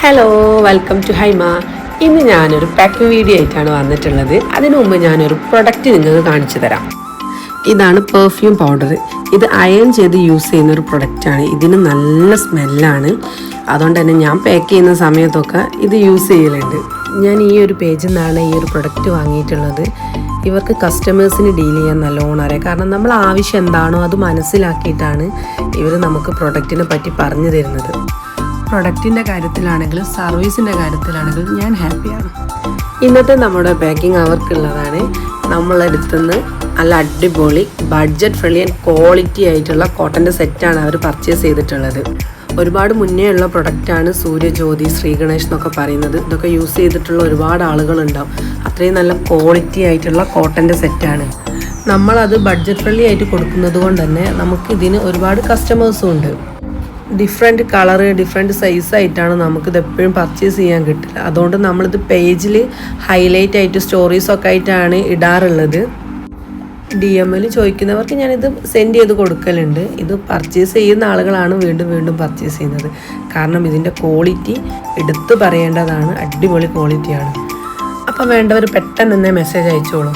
Hello, welcome to Haima. ഇന്ന് ഞാനൊരു packing video ആയിട്ടാണ് വന്നിട്ടുള്ളത്. അതിനു മുമ്പ് ഞാനൊരു പ്രൊഡക്റ്റ് നിങ്ങൾക്ക് കാണിച്ചു തരാം. ഇതാണ് പെർഫ്യൂം പൗഡർ. ഇത് അയൺ ചെയ്ത് യൂസ് ചെയ്യുന്ന ഒരു പ്രൊഡക്റ്റാണ്. ഇതിന് നല്ല സ്മെല്ലാണ്. അതുകൊണ്ട് തന്നെ ഞാൻ പാക്ക് ചെയ്യുന്ന സമയത്തൊക്കെ ഇത് യൂസ് ചെയ്യലുണ്ട്. ഞാൻ ഈ ഒരു പേജിൽ നിന്നാണ് ഈ ഒരു പ്രൊഡക്റ്റ് വാങ്ങിയിട്ടുള്ളത്. ഇവർക്ക് കസ്റ്റമേഴ്സിന് ഡീൽ ചെയ്യാൻ നല്ലോണം അറിയാം. കാരണം നമ്മൾ ആവശ്യം എന്താണോ അത് മനസ്സിലാക്കിയിട്ടാണ് ഇവർ നമുക്ക് പ്രൊഡക്റ്റിനെ പറ്റി പറഞ്ഞു തരുന്നത്. പ്രൊഡക്റ്റിൻ്റെ കാര്യത്തിലാണെങ്കിലും സർവീസിൻ്റെ കാര്യത്തിലാണെങ്കിലും ഞാൻ ഹാപ്പിയാണ്. ഇന്നത്തെ നമ്മുടെ പാക്കിംഗ് അവർക്കുള്ളതാണ്. നമ്മളടുത്തുനിന്ന് നല്ല അടിപൊളി ബഡ്ജറ്റ് ഫ്രണ്ട്ലി ആൻഡ് ക്വാളിറ്റി ആയിട്ടുള്ള കോട്ടൻ്റെ സെറ്റാണ് അവർ പർച്ചേസ് ചെയ്തിട്ടുള്ളത്. ഒരുപാട് മുന്നേ ഉള്ള പ്രൊഡക്റ്റാണ് സൂര്യജ്യോതി, ശ്രീഗണേഷ് എന്നൊക്കെ പറയുന്നത്. ഇതൊക്കെ യൂസ് ചെയ്തിട്ടുള്ള ഒരുപാട് ആളുകളുണ്ടാവും. അത്രയും നല്ല ക്വാളിറ്റി ആയിട്ടുള്ള കോട്ടൻ്റെ സെറ്റാണ്. നമ്മളത് ബഡ്ജറ്റ് ഫ്രണ്ട്ലി ആയിട്ട് കൊടുക്കുന്നത് കൊണ്ട് തന്നെ നമുക്കിതിന് ഒരുപാട് കസ്റ്റമേഴ്സും ഉണ്ട്. ഡിഫറെൻറ്റ് കളറ്, ഡിഫറെൻറ്റ് സൈസായിട്ടാണ് നമുക്കിത് എപ്പോഴും പർച്ചേസ് ചെയ്യാൻ കിട്ടില്ല. അതുകൊണ്ട് നമ്മളിത് പേജിൽ ഹൈലൈറ്റ് ആയിട്ട് സ്റ്റോറീസൊക്കെ ആയിട്ടാണ് ഇടാറുള്ളത്. DM-ൽ ചോദിക്കുന്നവർക്ക് ഞാനിത് സെൻഡ് ചെയ്ത് കൊടുക്കലുണ്ട്. ഇത് പർച്ചേസ് ചെയ്യുന്ന ആളുകളാണ് വീണ്ടും വീണ്ടും പർച്ചേസ് ചെയ്യുന്നത്. കാരണം ഇതിൻ്റെ ക്വാളിറ്റി എടുത്തു പറയേണ്ടതാണ്. അടിപൊളി ക്വാളിറ്റിയാണ്. അപ്പോൾ വേണ്ടവർ പെട്ടെന്ന് തന്നെ മെസ്സേജ് അയച്ചോളൂ.